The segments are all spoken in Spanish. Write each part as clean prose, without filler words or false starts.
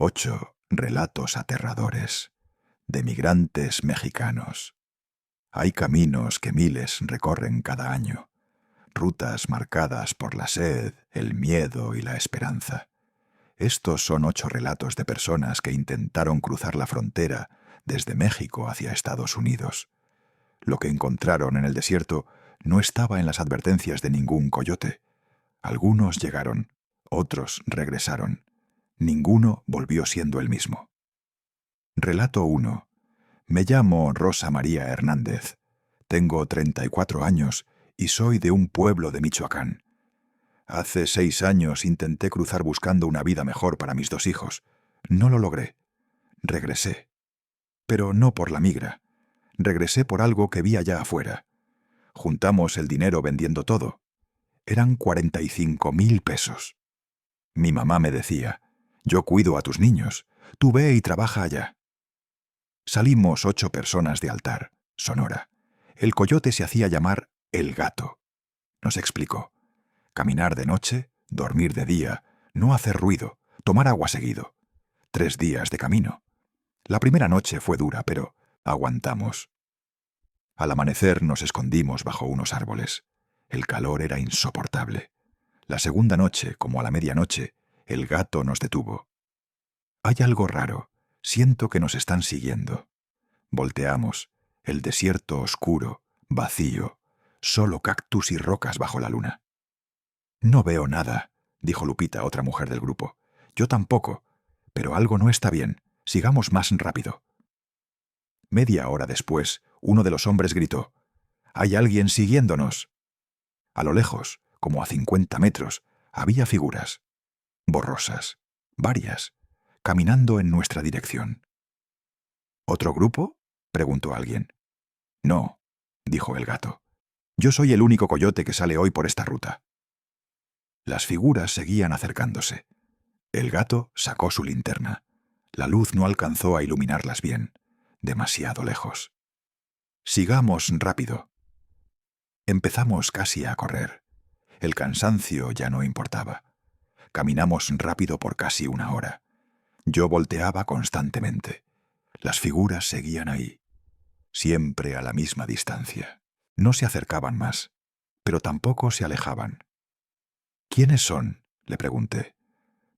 8 relatos aterradores de migrantes mexicanos. Hay caminos que miles recorren cada año, rutas marcadas por la sed, el miedo y la esperanza. Estos son 8 relatos de personas que intentaron cruzar la frontera desde México hacia Estados Unidos. Lo que encontraron en el desierto no estaba en las advertencias de ningún coyote. Algunos llegaron, otros regresaron. Ninguno volvió siendo el mismo. Relato 1. Me llamo Rosa María Hernández. Tengo 34 años y soy de un pueblo de Michoacán. Hace 6 años intenté cruzar buscando una vida mejor para mis 2 hijos. No lo logré. Regresé. Pero no por la migra. Regresé por algo que vi allá afuera. Juntamos el dinero vendiendo todo. Eran 45,000 pesos. Mi mamá me decía: yo cuido a tus niños, tú ve y trabaja allá. Salimos 8 personas de Altar, Sonora. El coyote se hacía llamar El Gato. Nos explicó: caminar de noche, dormir de día, no hacer ruido, tomar agua seguido. 3 días de camino. La primera noche fue dura, pero aguantamos. Al amanecer nos escondimos bajo unos árboles. El calor era insoportable. La segunda noche, como a la medianoche, el gato nos detuvo. Hay algo raro. Siento que nos están siguiendo. Volteamos. El desierto oscuro, vacío. Solo cactus y rocas bajo la luna. No veo nada, dijo Lupita, otra mujer del grupo. Yo tampoco. Pero algo no está bien. Sigamos más rápido. Media hora después, uno de los hombres gritó: «¡Hay alguien siguiéndonos!». A lo lejos, como a 50 metros, había figuras. Borrosas. Varias. Caminando en nuestra dirección. ¿Otro grupo?, preguntó alguien. No, dijo el gato. Yo soy el único coyote que sale hoy por esta ruta. Las figuras seguían acercándose. El gato sacó su linterna. La luz no alcanzó a iluminarlas bien. Demasiado lejos. Sigamos rápido. Empezamos casi a correr. El cansancio ya no importaba. Caminamos rápido por casi 1 hora. Yo volteaba constantemente. Las figuras seguían ahí, siempre a la misma distancia. No se acercaban más, pero tampoco se alejaban. ¿Quiénes son?, le pregunté.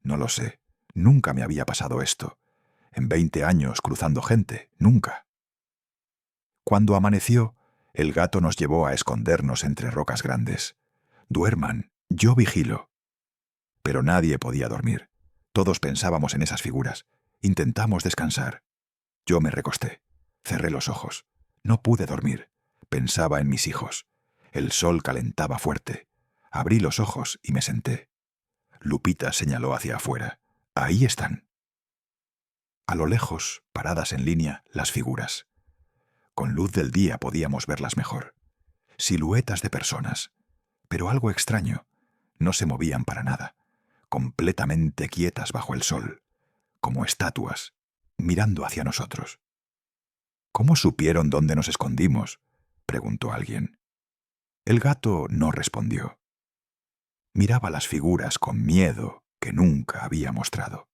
No lo sé. Nunca me había pasado esto. En 20 años cruzando gente, nunca. Cuando amaneció, el gato nos llevó a escondernos entre rocas grandes. Duerman, yo vigilo. Pero nadie podía dormir. Todos pensábamos en esas figuras. Intentamos descansar. Yo me recosté. Cerré los ojos. No pude dormir. Pensaba en mis hijos. El sol calentaba fuerte. Abrí los ojos y me senté. Lupita señaló hacia afuera. Ahí están. A lo lejos, paradas en línea, las figuras. Con luz del día podíamos verlas mejor. Siluetas de personas. Pero algo extraño. No se movían para nada. Completamente quietas bajo el sol. Como estatuas, mirando hacia nosotros. ¿Cómo supieron dónde nos escondimos?, preguntó alguien. El gato no respondió. Miraba las figuras con miedo que nunca había mostrado.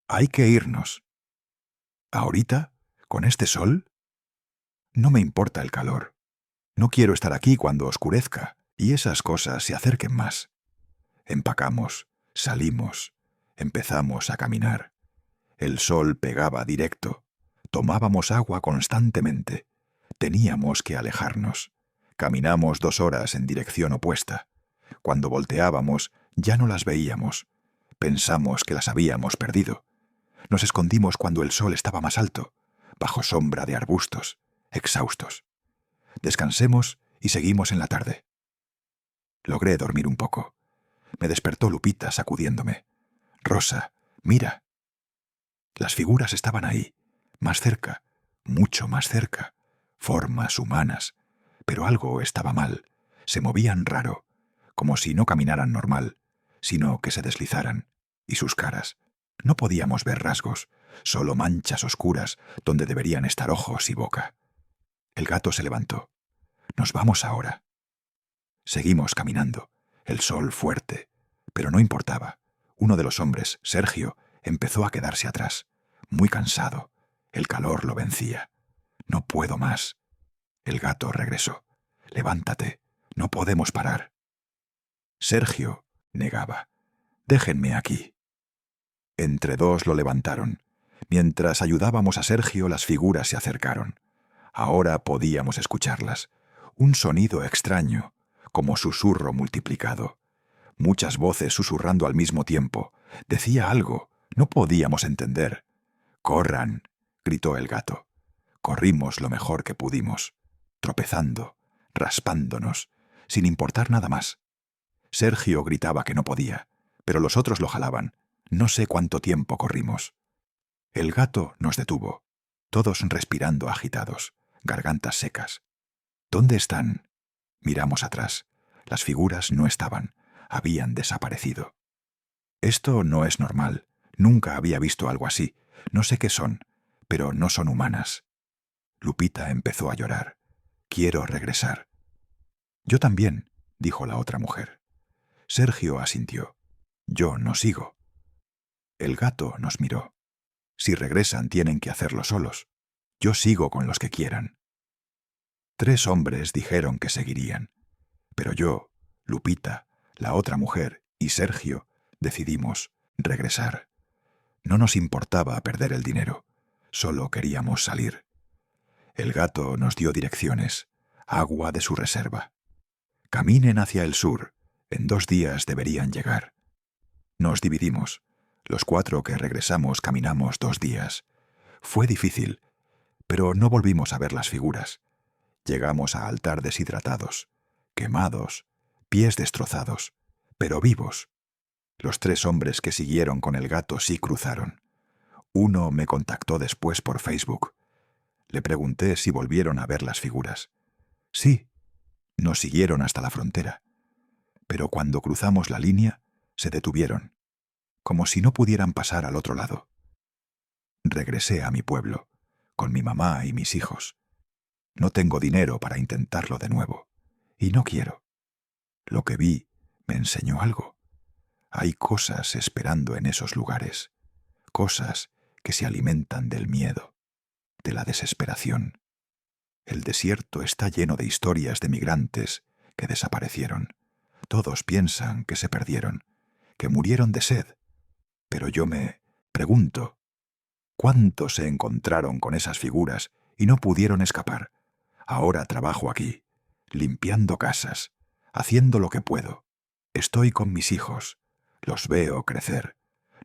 Hay que irnos. ¿Ahorita? ¿Con este sol? No me importa el calor. No quiero estar aquí cuando oscurezca y esas cosas se acerquen más. Empacamos, salimos, empezamos a caminar. El sol pegaba directo. Tomábamos agua constantemente. Teníamos que alejarnos. Caminamos 2 horas en dirección opuesta. Cuando volteábamos, ya no las veíamos. Pensamos que las habíamos perdido. Nos escondimos cuando el sol estaba más alto, bajo sombra de arbustos, exhaustos. Descansemos y seguimos en la tarde. Logré dormir un poco. Me despertó Lupita sacudiéndome. Rosa, mira. Las figuras estaban ahí, más cerca, mucho más cerca. Formas humanas. Pero algo estaba mal. Se movían raro, como si no caminaran normal, sino que se deslizaran. Y sus caras. No podíamos ver rasgos, solo manchas oscuras donde deberían estar ojos y boca. El gato se levantó. Nos vamos ahora. Seguimos caminando. El sol fuerte. Pero no importaba. Uno de los hombres, Sergio, Empezó a quedarse atrás, muy cansado. El calor lo vencía. «No puedo más». El gato regresó. «Levántate, no podemos parar». Sergio negaba. «Déjenme aquí». Entre dos lo levantaron. Mientras ayudábamos a Sergio, las figuras se acercaron. Ahora podíamos escucharlas. Un sonido extraño, como susurro multiplicado. Muchas voces susurrando al mismo tiempo. Decía algo. No podíamos entender. «¡Corran!», gritó el gato. Corrimos lo mejor que pudimos, tropezando, raspándonos, sin importar nada más. Sergio gritaba que no podía, pero los otros lo jalaban. No sé cuánto tiempo corrimos. El gato nos detuvo, todos respirando agitados, gargantas secas. «¿Dónde están?». Miramos atrás. Las figuras no estaban, habían desaparecido. Esto no es normal. Nunca había visto algo así. No sé qué son, pero no son humanas. Lupita empezó a llorar. «Quiero regresar». «Yo también», dijo la otra mujer. Sergio asintió. «Yo no sigo». El gato nos miró. «Si regresan tienen que hacerlo solos. Yo sigo con los que quieran». 3 hombres dijeron que seguirían. Pero yo, Lupita, la otra mujer y Sergio decidimos regresar. No nos importaba perder el dinero. Solo queríamos salir. El gato nos dio direcciones, agua de su reserva. «Caminen hacia el sur. En 2 días deberían llegar». Nos dividimos. Los 4 que regresamos caminamos 2 días. Fue difícil, pero no volvimos a ver las figuras. Llegamos a Altar deshidratados, quemados, pies destrozados, pero vivos. Los 3 hombres que siguieron con el gato sí cruzaron. Uno me contactó después por Facebook. Le pregunté si volvieron a ver las figuras. Sí, nos siguieron hasta la frontera. Pero cuando cruzamos la línea, se detuvieron, como si no pudieran pasar al otro lado. Regresé a mi pueblo, con mi mamá y mis hijos. No tengo dinero para intentarlo de nuevo, y no quiero. Lo que vi me enseñó algo. Hay cosas esperando en esos lugares, cosas que se alimentan del miedo, de la desesperación. El desierto está lleno de historias de migrantes que desaparecieron. Todos piensan que se perdieron, que murieron de sed. Pero yo me pregunto, ¿cuántos se encontraron con esas figuras y no pudieron escapar? Ahora trabajo aquí, limpiando casas, haciendo lo que puedo. Estoy con mis hijos, los veo crecer.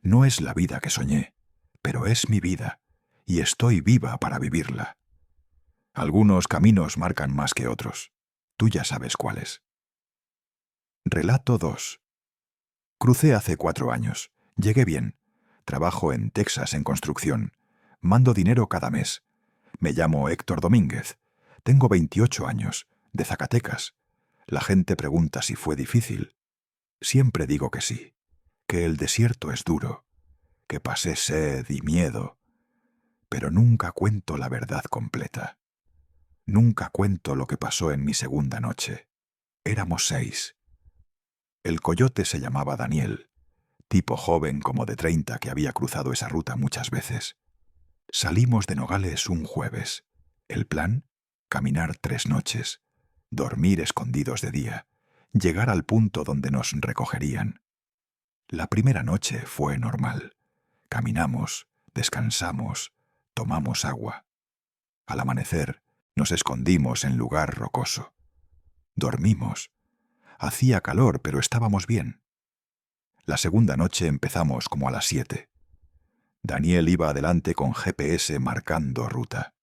No es la vida que soñé, pero es mi vida, y estoy viva para vivirla. Algunos caminos marcan más que otros. Tú ya sabes cuáles. Relato 2. Crucé hace 4 años. Llegué bien. Trabajo en Texas en construcción. Mando dinero cada mes. Me llamo Héctor Domínguez. Tengo 28 años, de Zacatecas. La gente pregunta si fue difícil. Siempre digo que sí, que el desierto es duro, que pasé sed y miedo, pero nunca cuento la verdad completa. Nunca cuento lo que pasó en mi segunda noche. Éramos 6. El coyote se llamaba Daniel, tipo joven como de 30 que había cruzado esa ruta muchas veces. Salimos de Nogales un jueves. El plan: caminar 3 noches, dormir escondidos de día, llegar al punto donde nos recogerían. La primera noche fue normal. Caminamos, descansamos, tomamos agua. Al amanecer, nos escondimos en lugar rocoso. Dormimos. Hacía calor, pero estábamos bien. La segunda noche empezamos como a las 7. Daniel iba adelante con GPS marcando ruta.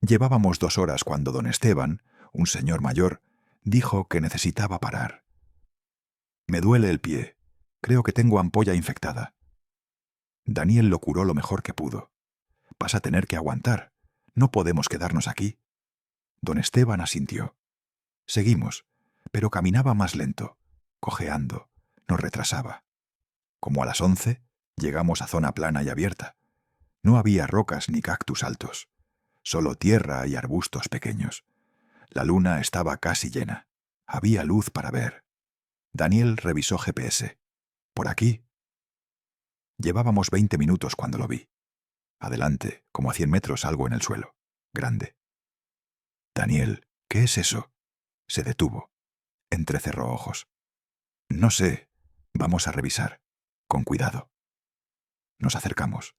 Llevábamos 2 horas cuando don Esteban, un señor mayor, dijo que necesitaba parar. «Me duele el pie. Creo que tengo ampolla infectada». Daniel lo curó lo mejor que pudo. «Vas a tener que aguantar. No podemos quedarnos aquí». Don Esteban asintió. Seguimos, pero caminaba más lento, cojeando, nos retrasaba. Como a las 11, llegamos a zona plana y abierta. No había rocas ni cactus altos, solo tierra y arbustos pequeños. La luna estaba casi llena. Había luz para ver. Daniel revisó GPS. «¿Por aquí?». Llevábamos 20 minutos cuando lo vi. Adelante, como a 100 metros, algo en el suelo. Grande. Daniel, ¿qué es eso? Se detuvo. Entrecerró ojos. No sé. Vamos a revisar. Con cuidado. Nos acercamos.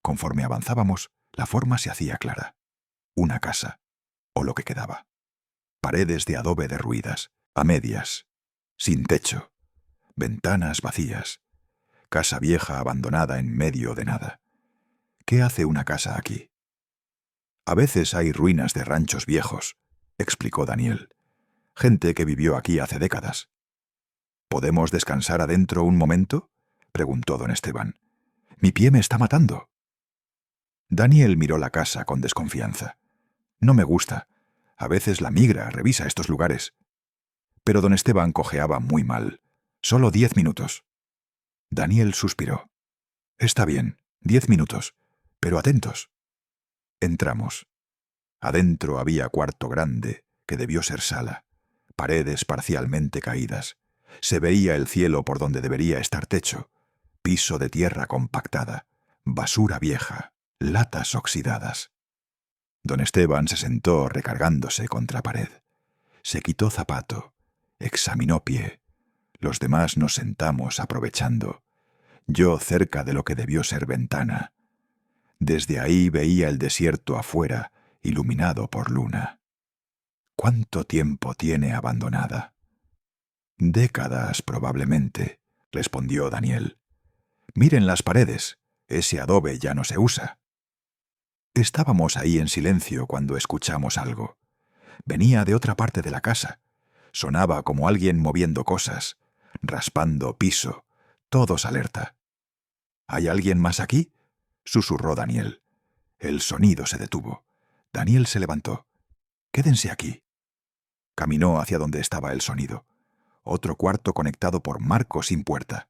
Conforme avanzábamos, la forma se hacía clara. Una casa, o lo que quedaba. Paredes de adobe derruidas, a medias, sin techo, ventanas vacías, casa vieja abandonada en medio de nada. ¿Qué hace una casa aquí? A veces hay ruinas de ranchos viejos, explicó Daniel. Gente que vivió aquí hace décadas. ¿Podemos descansar adentro un momento?, preguntó don Esteban. Mi pie me está matando. Daniel miró la casa con desconfianza. No me gusta. A veces la migra revisa estos lugares. Pero don Esteban cojeaba muy mal. Solo 10 minutos. Daniel suspiró. Está bien, 10 minutos, pero atentos. Entramos. Adentro había cuarto grande, que debió ser sala. Paredes parcialmente caídas. Se veía el cielo por donde debería estar techo. Piso de tierra compactada. Basura vieja. Latas oxidadas. Don Esteban se sentó recargándose contra pared. Se quitó zapato. Examinó pie. Los demás nos sentamos aprovechando. Yo cerca de lo que debió ser ventana. Desde ahí veía el desierto afuera, iluminado por luna. ¿Cuánto tiempo tiene abandonada? Décadas, probablemente, respondió Daniel. Miren las paredes. Ese adobe ya no se usa. Estábamos ahí en silencio cuando escuchamos algo. Venía de otra parte de la casa. Sonaba como alguien moviendo cosas, raspando piso, todos alerta. ¿Hay alguien más aquí?, susurró Daniel. El sonido se detuvo. Daniel se levantó. Quédense aquí. Caminó hacia donde estaba el sonido. Otro cuarto conectado por marco sin puerta.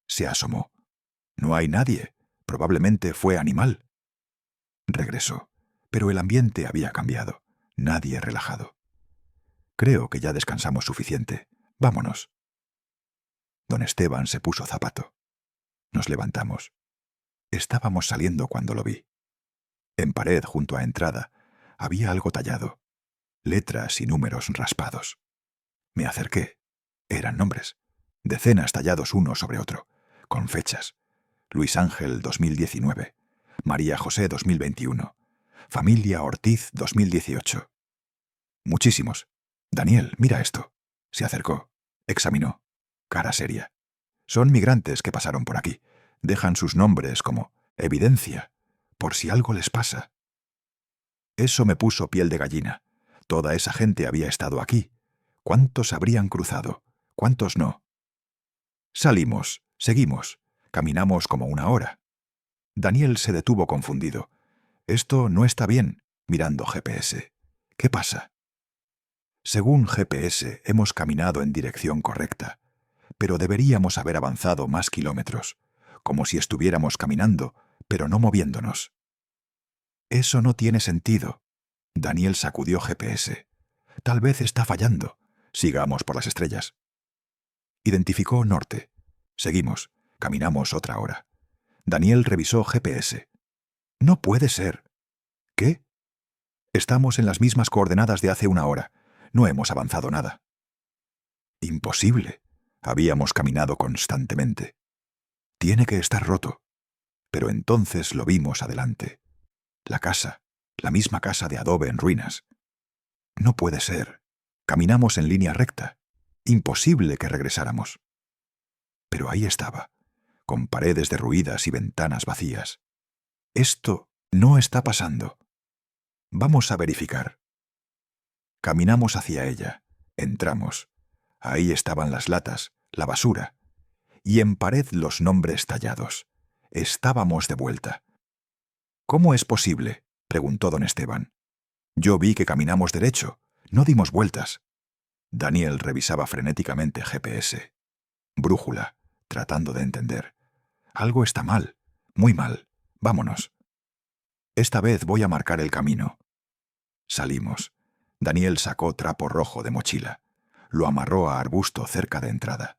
Se asomó. No hay nadie. Probablemente fue animal. Regresó, pero el ambiente había cambiado. Nadie relajado. Creo que ya descansamos suficiente. Vámonos. Don Esteban se puso zapato. Nos levantamos. Estábamos saliendo cuando lo vi. En pared junto a entrada había algo tallado. Letras y números raspados. Me acerqué. Eran nombres. Decenas tallados uno sobre otro, con fechas. Luis Ángel 2019. María José 2021. Familia Ortiz 2018. Muchísimos. Daniel, mira esto. Se acercó. Examinó. Cara seria. Son migrantes que pasaron por aquí. Dejan sus nombres como evidencia, por si algo les pasa. Eso me puso piel de gallina. Toda esa gente había estado aquí. ¿Cuántos habrían cruzado? ¿Cuántos no? Salimos, seguimos, caminamos como una hora. Daniel se detuvo confundido. Esto no está bien, mirando GPS. ¿Qué pasa? Según GPS, hemos caminado en dirección correcta, pero deberíamos haber avanzado más kilómetros, como si estuviéramos caminando, pero no moviéndonos. Eso no tiene sentido. Daniel sacudió GPS. Tal vez está fallando. Sigamos por las estrellas. Identificó norte. Seguimos. Caminamos otra hora. Daniel revisó GPS. No puede ser. ¿Qué? Estamos en las mismas coordenadas de hace una hora. No hemos avanzado nada. Imposible. Habíamos caminado constantemente. Tiene que estar roto. Pero entonces lo vimos adelante. La casa, la misma casa de adobe en ruinas. No puede ser. Caminamos en línea recta. Imposible que regresáramos. Pero ahí estaba, con paredes derruidas y ventanas vacías. Esto no está pasando. Vamos a verificar. Caminamos hacia ella. Entramos. Ahí estaban las latas, la basura. Y en pared los nombres tallados. Estábamos de vuelta. ¿Cómo es posible?, preguntó don Esteban. Yo vi que caminamos derecho. No dimos vueltas. Daniel revisaba frenéticamente GPS. Brújula, tratando de entender. Algo está mal, muy mal. Vámonos. Esta vez voy a marcar el camino. Salimos. Daniel sacó trapo rojo de mochila. Lo amarró a arbusto cerca de entrada.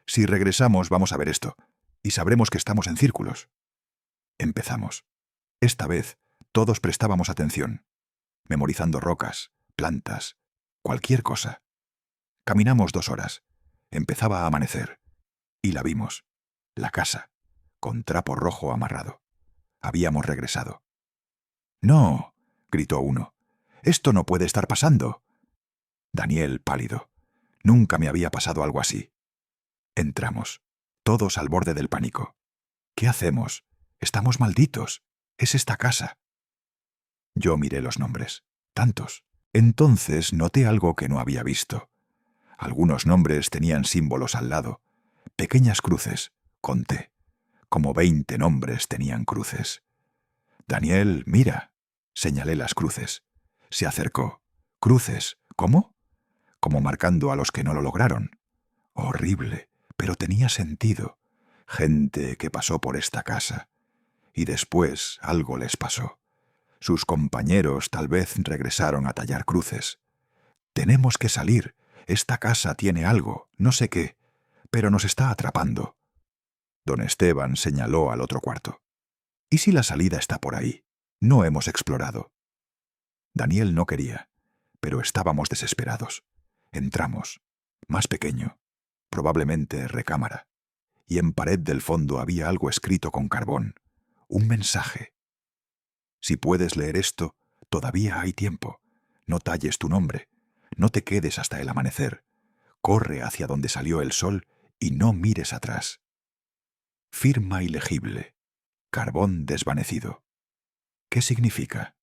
Si regresamos vamos a ver esto. y sabremos que estamos en círculos. Empezamos. Esta vez todos prestábamos atención, memorizando rocas, plantas, cualquier cosa. Caminamos 2 horas. Empezaba a amanecer. Y la vimos. La casa, con trapo rojo amarrado. Habíamos regresado. «¡No!», gritó uno. «¡Esto no puede estar pasando!». Daniel, pálido. Nunca me había pasado algo así. Entramos, todos al borde del pánico. «¿Qué hacemos? Estamos malditos. Es esta casa». Yo miré los nombres. Tantos. Entonces noté algo que no había visto. Algunos nombres tenían símbolos al lado. Pequeñas cruces. Conté. Como 20 nombres tenían cruces. «Daniel, mira», señalé las cruces. Se acercó. «¿Cruces? ¿Cómo?». Como marcando a los que no lo lograron. Horrible, pero tenía sentido. Gente que pasó por esta casa. Y después algo les pasó. Sus compañeros tal vez regresaron a tallar cruces. «Tenemos que salir. Esta casa tiene algo, no sé qué, pero nos está atrapando». Don Esteban señaló al otro cuarto. «¿Y si la salida está por ahí? No hemos explorado». Daniel no quería, pero estábamos desesperados. Entramos, más pequeño, probablemente recámara, y en pared del fondo había algo escrito con carbón, un mensaje. «Si puedes leer esto, todavía hay tiempo. No talles tu nombre, no te quedes hasta el amanecer. Corre hacia donde salió el sol y no mires atrás». Firma ilegible, carbón desvanecido. ¿Qué significa?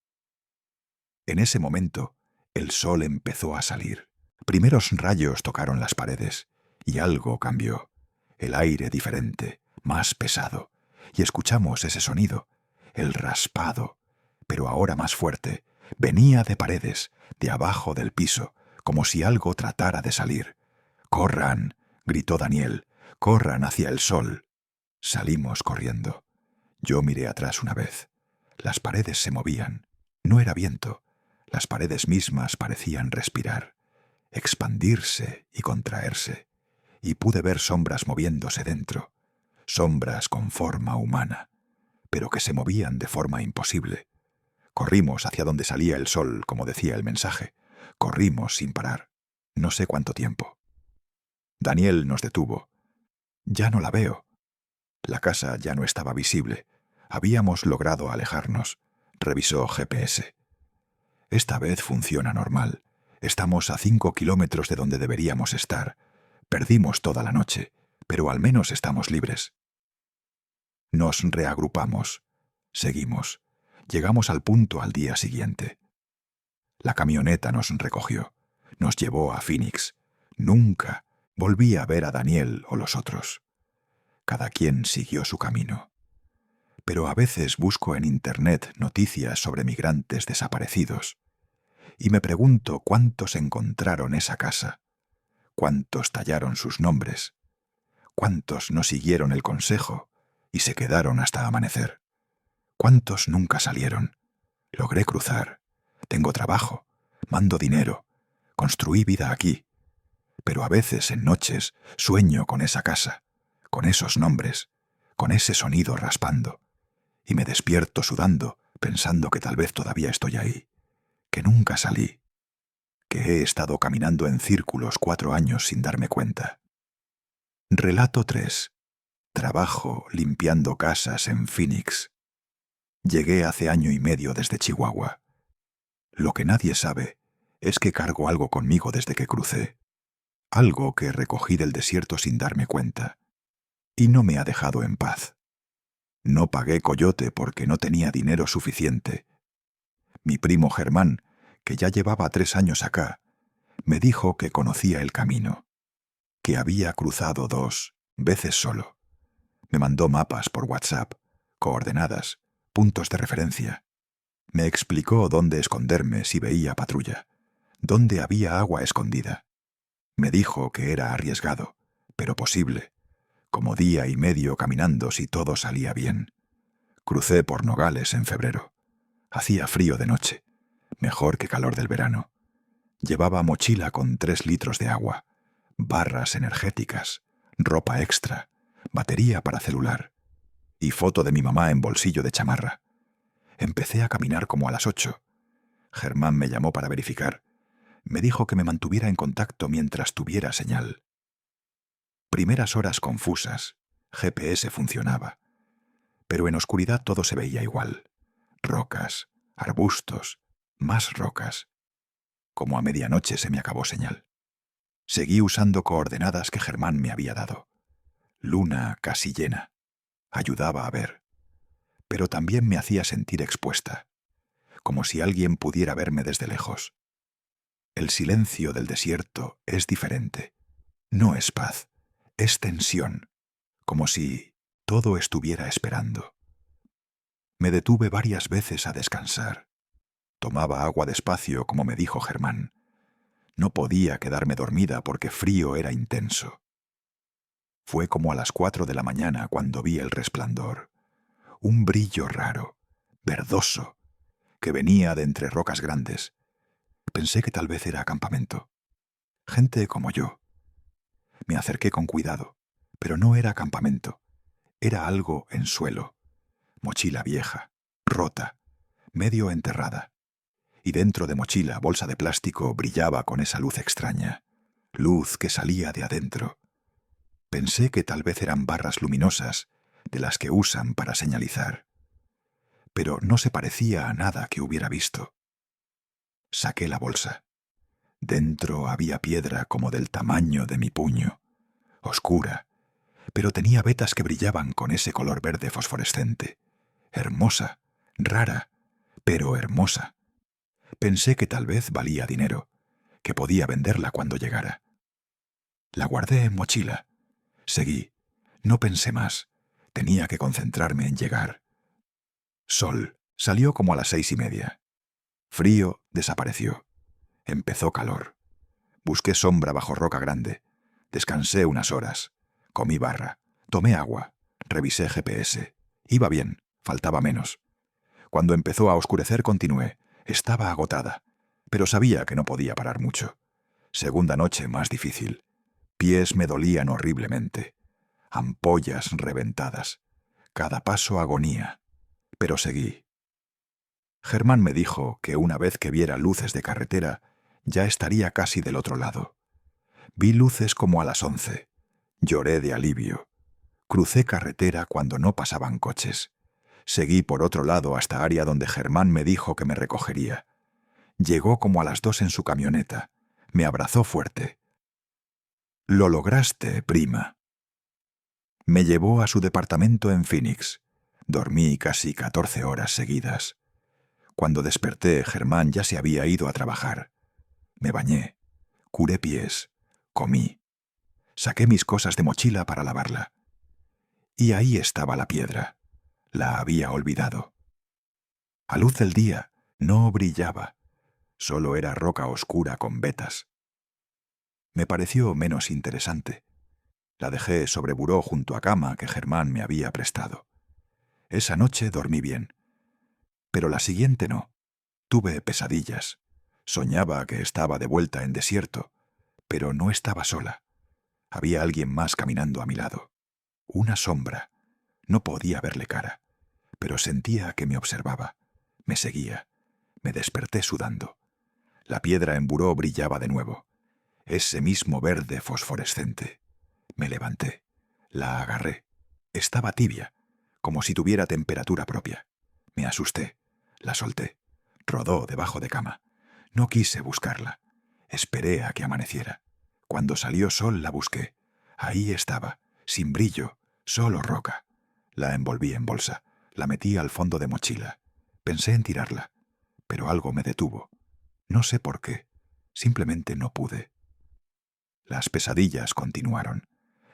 En ese momento, el sol empezó a salir. Primeros rayos tocaron las paredes, y algo cambió. El aire diferente, más pesado, y escuchamos ese sonido, el raspado, pero ahora más fuerte. Venía de paredes, de abajo del piso, como si algo tratara de salir. «¡Corran!», gritó Daniel. «¡Corran hacia el sol!». Salimos corriendo. Yo miré atrás una vez. Las paredes se movían. No era viento. Las paredes mismas parecían respirar, expandirse y contraerse. Y pude ver sombras moviéndose dentro. Sombras con forma humana, pero que se movían de forma imposible. Corrimos hacia donde salía el sol, como decía el mensaje. Corrimos sin parar. No sé cuánto tiempo. Daniel nos detuvo. «Ya no la veo». La casa ya no estaba visible. Habíamos logrado alejarnos. Revisó GPS. «Esta vez funciona normal. Estamos a 5 kilómetros de donde deberíamos estar. Perdimos toda la noche, pero al menos estamos libres». Nos reagrupamos. Seguimos. Llegamos al punto al día siguiente. La camioneta nos recogió. Nos llevó a Phoenix. Nunca volví a ver a Daniel o los otros. Cada quien siguió su camino. Pero a veces busco en Internet noticias sobre migrantes desaparecidos y me pregunto cuántos encontraron esa casa, cuántos tallaron sus nombres, cuántos no siguieron el consejo y se quedaron hasta amanecer, cuántos nunca salieron. Logré cruzar, tengo trabajo, mando dinero, construí vida aquí, pero a veces en noches sueño con esa casa, con esos nombres, con ese sonido raspando, y me despierto sudando, pensando que tal vez todavía estoy ahí, que nunca salí, que he estado caminando en círculos 4 años sin darme cuenta. Relato 3. Trabajo limpiando casas en Phoenix. Llegué hace 1 año y medio desde Chihuahua. Lo que nadie sabe es que cargo algo conmigo desde que crucé, algo que recogí del desierto sin darme cuenta. Y no me ha dejado en paz. No pagué coyote porque no tenía dinero suficiente. Mi primo Germán, que ya llevaba 3 años acá, me dijo que conocía el camino, que había cruzado 2 veces solo. Me mandó mapas por WhatsApp, coordenadas, puntos de referencia. Me explicó dónde esconderme si veía patrulla, dónde había agua escondida. Me dijo que era arriesgado, pero posible, como 1 día y medio caminando si todo salía bien. Crucé por Nogales en febrero. Hacía frío de noche, mejor que calor del verano. Llevaba mochila con 3 litros de agua, barras energéticas, ropa extra, batería para celular y foto de mi mamá en bolsillo de chamarra. Empecé a caminar como a las 8. Germán me llamó para verificar. Me dijo que me mantuviera en contacto mientras tuviera señal. Primeras horas confusas. GPS funcionaba. Pero en oscuridad todo se veía igual. Rocas, arbustos, más rocas. Como a medianoche se me acabó señal. Seguí usando coordenadas que Germán me había dado. Luna casi llena. Ayudaba a ver. Pero también me hacía sentir expuesta, como si alguien pudiera verme desde lejos. El silencio del desierto es diferente. No es paz, es tensión, como si todo estuviera esperando. Me detuve varias veces a descansar. Tomaba agua despacio, como me dijo Germán. No podía quedarme dormida porque frío era intenso. Fue como a las 4 de la mañana cuando vi el resplandor. Un brillo raro, verdoso, que venía de entre rocas grandes. Pensé que tal vez era campamento. Gente como yo. Me acerqué con cuidado, pero no era campamento. Era algo en suelo. Mochila vieja, rota, medio enterrada. Y dentro de mochila, bolsa de plástico, brillaba con esa luz extraña. Luz que salía de adentro. Pensé que tal vez eran barras luminosas, de las que usan para señalizar. Pero no se parecía a nada que hubiera visto. Saqué la bolsa. Dentro había piedra como del tamaño de mi puño, oscura, pero tenía vetas que brillaban con ese color verde fosforescente. Hermosa, rara, pero hermosa. Pensé que tal vez valía dinero, que podía venderla cuando llegara. La guardé en mochila. Seguí. No pensé más. Tenía que concentrarme en llegar. Sol. Salió como a las 6:30. Frío desapareció. Empezó calor. Busqué sombra bajo roca grande. Descansé unas horas. Comí barra. Tomé agua. Revisé GPS. Iba bien. Faltaba menos. Cuando empezó a oscurecer continué. Estaba agotada, pero sabía que no podía parar mucho. Segunda noche más difícil. Pies me dolían horriblemente. Ampollas reventadas. Cada paso agonía. Pero seguí. Germán me dijo que una vez que viera luces de carretera, ya estaría casi del otro lado. Vi luces como a las 11. Lloré de alivio. Crucé carretera cuando no pasaban coches. Seguí por otro lado hasta área donde Germán me dijo que me recogería. Llegó como a las 2 en su camioneta. Me abrazó fuerte. «Lo lograste, prima». Me llevó a su departamento en Phoenix. Dormí casi 14 horas seguidas. Cuando desperté, Germán ya se había ido a trabajar. Me bañé, curé pies, comí. Saqué mis cosas de mochila para lavarla. Y ahí estaba la piedra. La había olvidado. A luz del día no brillaba. Solo era roca oscura con vetas. Me pareció menos interesante. La dejé sobre buró junto a cama que Germán me había prestado. Esa noche dormí bien. Pero la siguiente no. Tuve pesadillas. Soñaba que estaba de vuelta en desierto, pero no estaba sola. Había alguien más caminando a mi lado. Una sombra. No podía verle cara, pero sentía que me observaba. Me seguía. Me desperté sudando. La piedra en buró brillaba de nuevo. Ese mismo verde fosforescente. Me levanté. La agarré. Estaba tibia, como si tuviera temperatura propia. Me asusté. La solté. Rodó debajo de cama. No quise buscarla. Esperé a que amaneciera. Cuando salió sol la busqué. Ahí estaba, sin brillo, solo roca. La envolví en bolsa. La metí al fondo de mochila. Pensé en tirarla, pero algo me detuvo. No sé por qué. Simplemente no pude. Las pesadillas continuaron.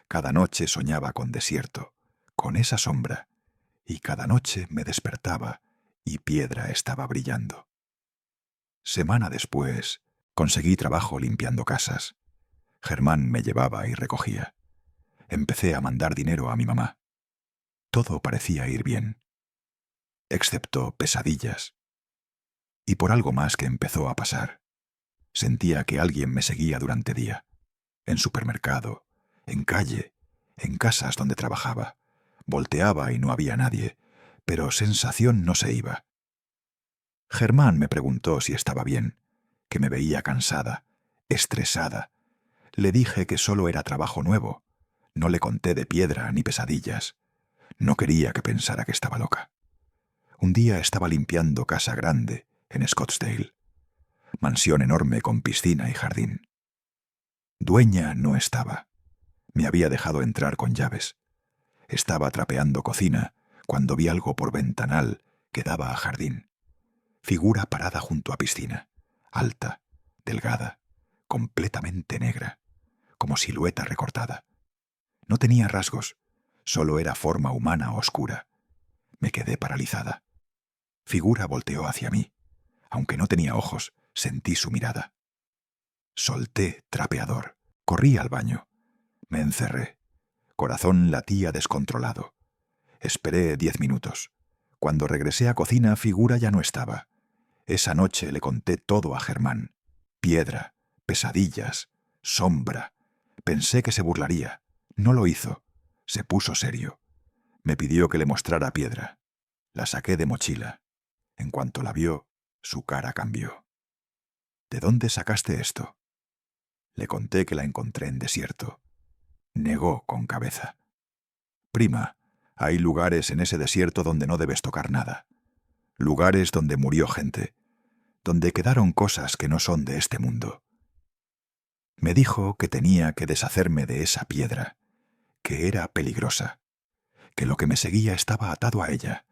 Cada noche soñaba con desierto, con esa sombra, y cada noche me despertaba y piedra estaba brillando. Semana después, conseguí trabajo limpiando casas. Germán me llevaba y recogía. Empecé a mandar dinero a mi mamá. Todo parecía ir bien, excepto pesadillas. Y por algo más que empezó a pasar. Sentía que alguien me seguía durante día, en supermercado, en calle, en casas donde trabajaba. Volteaba y no había nadie, pero sensación no se iba. Germán me preguntó si estaba bien, que me veía cansada, estresada. Le dije que solo era trabajo nuevo. No le conté de piedra ni pesadillas. No quería que pensara que estaba loca. Un día estaba limpiando casa grande en Scottsdale, mansión enorme con piscina y jardín. Dueña no estaba. Me había dejado entrar con llaves. Estaba trapeando cocina cuando vi algo por ventanal que daba a jardín. Figura parada junto a piscina, alta, delgada, completamente negra, como silueta recortada. No tenía rasgos, solo era forma humana oscura. Me quedé paralizada. Figura volteó hacia mí. Aunque no tenía ojos, sentí su mirada. Solté trapeador, corrí al baño. Me encerré. Corazón latía descontrolado. Esperé 10 minutos. Cuando regresé a cocina, Figura ya no estaba. Esa noche le conté todo a Germán. Piedra, pesadillas, sombra. Pensé que se burlaría. No lo hizo. Se puso serio. Me pidió que le mostrara Piedra. La saqué de mochila. En cuanto la vio, su cara cambió. ¿De dónde sacaste esto? Le conté que la encontré en desierto. Negó con cabeza. Prima, hay lugares en ese desierto donde no debes tocar nada. Lugares donde murió gente, donde quedaron cosas que no son de este mundo. Me dijo que tenía que deshacerme de esa piedra, que era peligrosa, que lo que me seguía estaba atado a ella.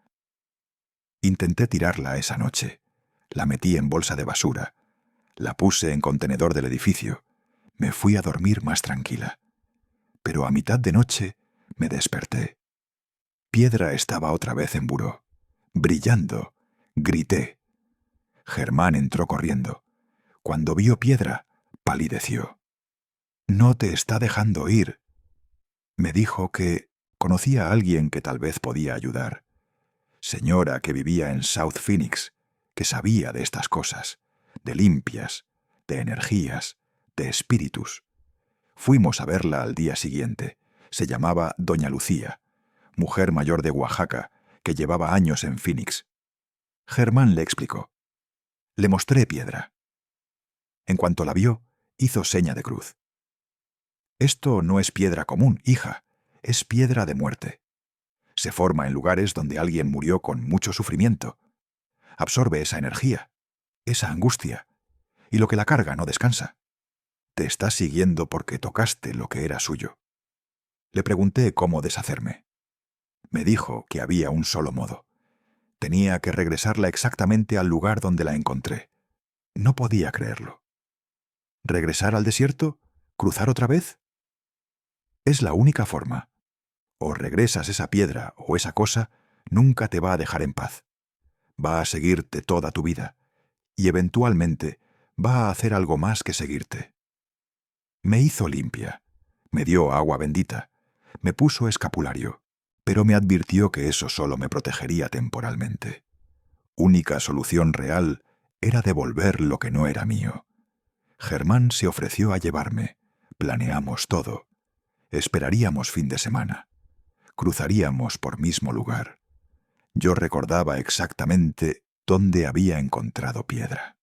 Intenté tirarla esa noche. La metí en bolsa de basura. La puse en contenedor del edificio. Me fui a dormir más tranquila. Pero a mitad de noche me desperté. Piedra estaba otra vez en buró, brillando. Grité. Germán entró corriendo. Cuando vio Piedra, palideció. «No te está dejando ir». Me dijo que conocía a alguien que tal vez podía ayudar. Señora que vivía en South Phoenix, que sabía de estas cosas, de limpias, de energías, de espíritus. Fuimos a verla al día siguiente. Se llamaba Doña Lucía, mujer mayor de Oaxaca, que llevaba años en Phoenix. Germán le explicó. Le mostré Piedra. En cuanto la vio, hizo seña de cruz. «Esto no es piedra común, hija, es piedra de muerte. Se forma en lugares donde alguien murió con mucho sufrimiento. Absorbe esa energía, esa angustia, y lo que la carga no descansa. Te está siguiendo porque tocaste lo que era suyo». Le pregunté cómo deshacerme. Me dijo que había un solo modo. Tenía que regresarla exactamente al lugar donde la encontré. No podía creerlo. ¿Regresar al desierto? ¿Cruzar otra vez? Es la única forma. O regresas esa piedra o esa cosa, nunca te va a dejar en paz. Va a seguirte toda tu vida, y eventualmente va a hacer algo más que seguirte. Me hizo limpia, me dio agua bendita, me puso escapulario, pero me advirtió que eso solo me protegería temporalmente. Única solución real era devolver lo que no era mío. Germán se ofreció a llevarme, planeamos todo. Esperaríamos fin de semana. Cruzaríamos por mismo lugar. Yo recordaba exactamente dónde había encontrado Piedra.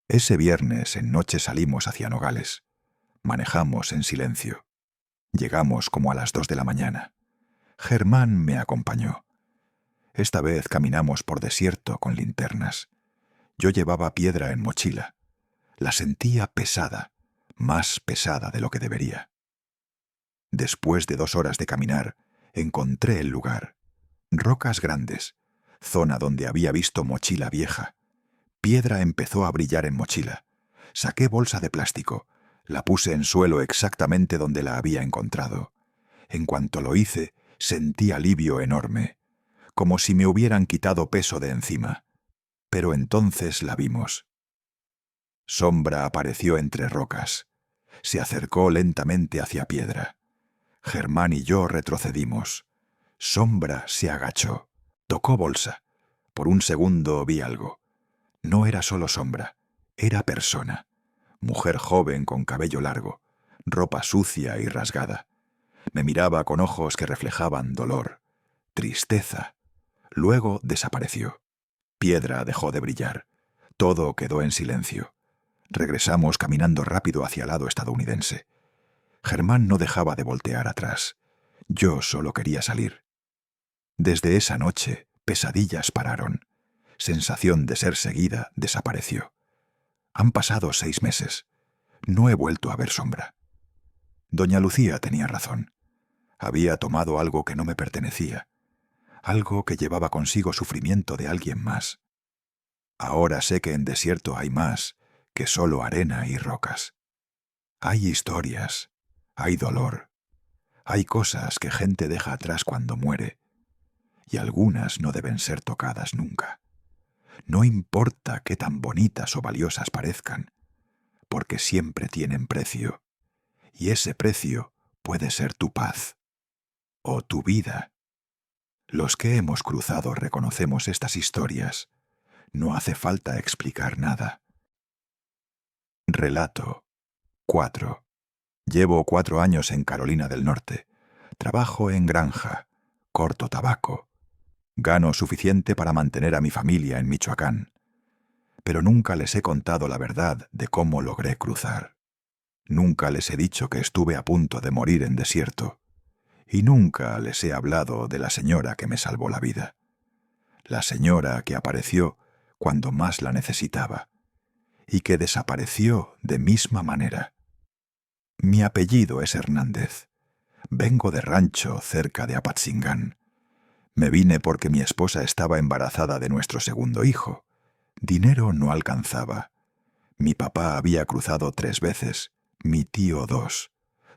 Ese viernes en noche salimos hacia Nogales. Manejamos en silencio. Llegamos como a las 2 de la mañana. Germán me acompañó. Esta vez caminamos por desierto con linternas. Yo llevaba Piedra en mochila. La sentía pesada, más pesada de lo que debería. Después de 2 horas de caminar, encontré el lugar. Rocas grandes, zona donde había visto mochila vieja. Piedra empezó a brillar en mochila. Saqué bolsa de plástico. La puse en suelo exactamente donde la había encontrado. En cuanto lo hice, sentí alivio enorme, como si me hubieran quitado peso de encima. Pero entonces la vimos. Sombra apareció entre rocas. Se acercó lentamente hacia Piedra. Germán y yo retrocedimos. Sombra se agachó. Tocó bolsa. Por un segundo vi algo. No era solo sombra, era persona. Mujer joven con cabello largo, ropa sucia y rasgada. Me miraba con ojos que reflejaban dolor, tristeza. Luego desapareció. Piedra dejó de brillar. Todo quedó en silencio. Regresamos caminando rápido hacia el lado estadounidense. Germán no dejaba de voltear atrás. Yo solo quería salir. Desde esa noche, pesadillas pararon. Sensación de ser seguida desapareció. Han pasado 6 meses. No he vuelto a ver sombra. Doña Lucía tenía razón. Había tomado algo que no me pertenecía, algo que llevaba consigo sufrimiento de alguien más. Ahora sé que en Desierto hay más que solo arena y rocas. Hay historias, hay dolor, hay cosas que gente deja atrás cuando muere, y algunas no deben ser tocadas nunca. No importa qué tan bonitas o valiosas parezcan, porque siempre tienen precio, y ese precio puede ser tu paz o tu vida. Los que hemos cruzado reconocemos estas historias. No hace falta explicar nada. Relato 4. Llevo 4 años en Carolina del Norte. Trabajo en granja, corto tabaco. Gano suficiente para mantener a mi familia en Michoacán. Pero nunca les he contado la verdad de cómo logré cruzar. Nunca les he dicho que estuve a punto de morir en Desierto. Y nunca les he hablado de la señora que me salvó la vida. La señora que apareció cuando más la necesitaba y que desapareció de misma manera. Mi apellido es Hernández. Vengo de rancho cerca de Apatzingán. Me vine porque mi esposa estaba embarazada de nuestro segundo hijo. Dinero no alcanzaba. Mi papá había cruzado 3 veces, mi tío 2.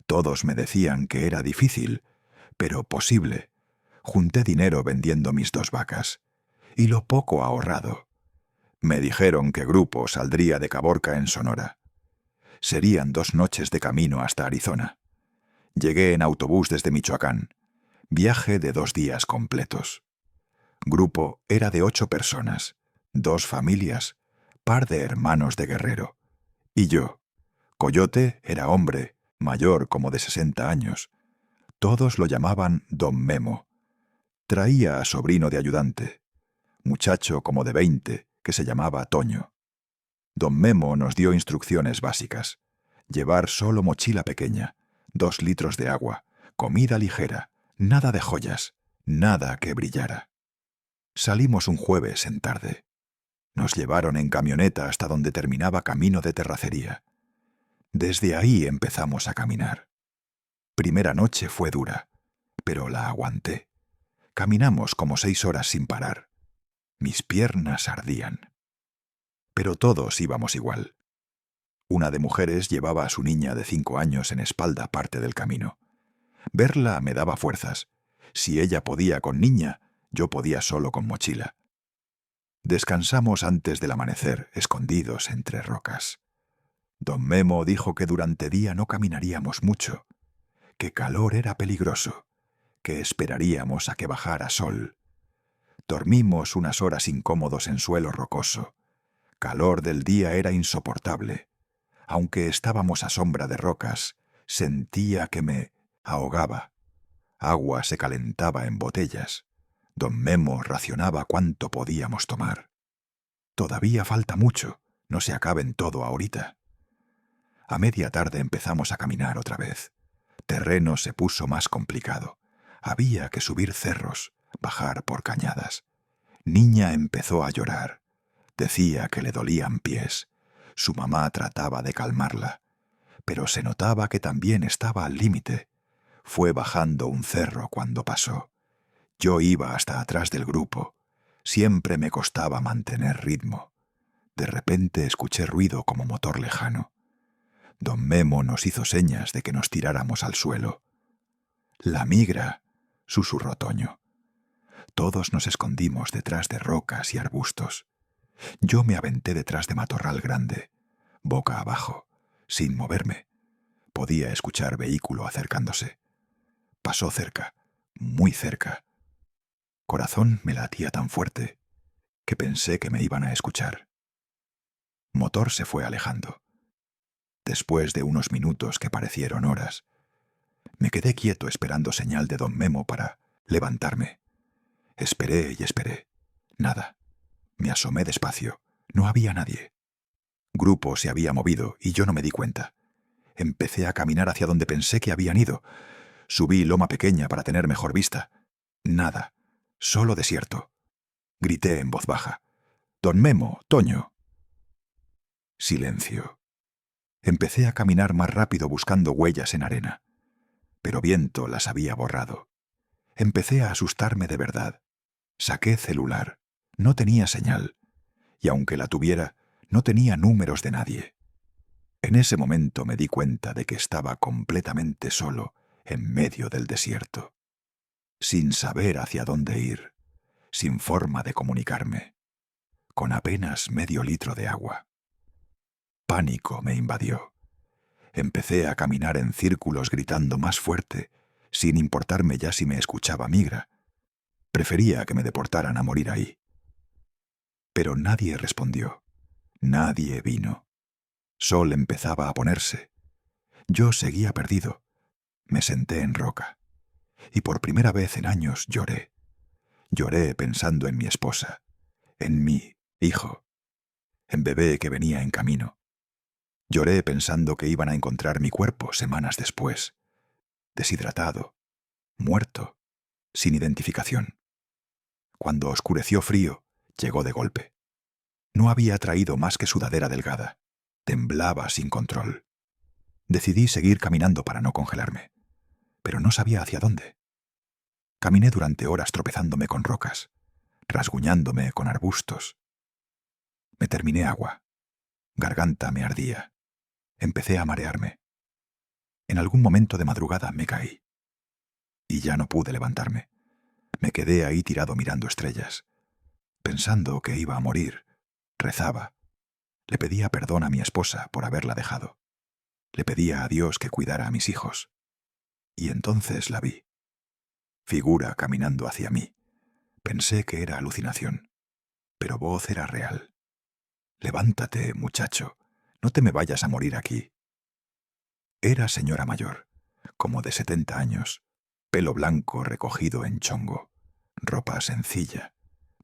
Todos me decían que era difícil, pero posible. Junté dinero vendiendo mis 2 vacas. Y lo poco ahorrado. Me dijeron que Grupo saldría de Caborca en Sonora. Serían 2 noches de camino hasta Arizona. Llegué en autobús desde Michoacán. Viaje de 2 días completos. Grupo era de 8 personas, 2 familias, par de hermanos de Guerrero. Y yo. Coyote era hombre, mayor como de 60 años. Todos lo llamaban Don Memo. Traía a sobrino de ayudante, muchacho como de 20, que se llamaba Toño. Don Memo nos dio instrucciones básicas. Llevar solo mochila pequeña, 2 litros de agua, comida ligera, nada de joyas, nada que brillara. Salimos un jueves en tarde. Nos llevaron en camioneta hasta donde terminaba Camino de Terracería. Desde ahí empezamos a caminar. Primera noche fue dura, pero la aguanté. Caminamos como 6 horas sin parar. Mis piernas ardían. Pero todos íbamos igual. Una de mujeres llevaba a su niña de 5 años en espalda parte del camino. Verla me daba fuerzas. Si ella podía con niña, yo podía solo con mochila. Descansamos antes del amanecer, escondidos entre rocas. Don Memo dijo que durante día no caminaríamos mucho, que calor era peligroso, que esperaríamos a que bajara sol. Dormimos unas horas incómodos en suelo rocoso. Calor del día era insoportable. Aunque estábamos a sombra de rocas, sentía que me ahogaba. Agua se calentaba en botellas. Don Memo racionaba cuánto podíamos tomar. Todavía falta mucho, no se acaben todo ahorita. A media tarde empezamos a caminar otra vez. Terreno se puso más complicado. Había que subir cerros, bajar por cañadas. Niña empezó a llorar. Decía que le dolían pies. Su mamá trataba de calmarla, pero se notaba que también estaba al límite. Fue bajando un cerro cuando pasó. Yo iba hasta atrás del grupo. Siempre me costaba mantener ritmo. De repente escuché ruido como motor lejano. Don Memo nos hizo señas de que nos tiráramos al suelo. «La migra», susurró Toño. Todos nos escondimos detrás de rocas y arbustos. Yo me aventé detrás de matorral grande, boca abajo, sin moverme. Podía escuchar vehículo acercándose. Pasó cerca, muy cerca. Corazón me latía tan fuerte que pensé que me iban a escuchar. Motor se fue alejando. Después de unos minutos que parecieron horas, Me quedé quieto esperando señal de don Memo para levantarme. Esperé y esperé. Nada. Me asomé despacio. No había nadie. Grupo se había movido y yo no me di cuenta. Empecé a caminar hacia donde pensé que habían ido. Subí loma pequeña para tener mejor vista. Nada. Solo desierto. Grité en voz baja. «Don Memo, Toño». Silencio. Empecé a caminar más rápido buscando huellas en arena. Pero viento las había borrado. Empecé a asustarme de verdad. Saqué celular. No tenía señal. Y aunque la tuviera, no tenía números de nadie. En ese momento me di cuenta de que estaba completamente solo en medio del desierto, sin saber hacia dónde ir, sin forma de comunicarme, con apenas medio litro de agua. Pánico me invadió. Empecé a caminar en círculos gritando más fuerte, sin importarme ya si me escuchaba migra. Prefería que me deportaran a morir ahí. Pero nadie respondió. Nadie vino. Sol empezaba a ponerse. Yo seguía perdido. Me senté en roca. Y por primera vez en años lloré. Lloré pensando en mi esposa, en mi hijo, en bebé que venía en camino. Lloré pensando que iban a encontrar mi cuerpo semanas después, deshidratado, muerto, sin identificación. Cuando oscureció frío, llegó de golpe. No había traído más que sudadera delgada. Temblaba sin control. Decidí seguir caminando para no congelarme, pero no sabía hacia dónde. Caminé durante horas tropezándome con rocas, rasguñándome con arbustos. Me terminé agua. Garganta me ardía. Empecé a marearme. En algún momento de madrugada me caí. Y ya no pude levantarme. Me quedé ahí tirado mirando estrellas. Pensando que iba a morir, rezaba. Le pedía perdón a mi esposa por haberla dejado. Le pedía a Dios que cuidara a mis hijos. Y entonces la vi. Figura caminando hacia mí. Pensé que era alucinación, pero voz era real. «Levántate, muchacho, no te me vayas a morir aquí». Era señora mayor, como de 70 años, pelo blanco recogido en chongo, ropa sencilla,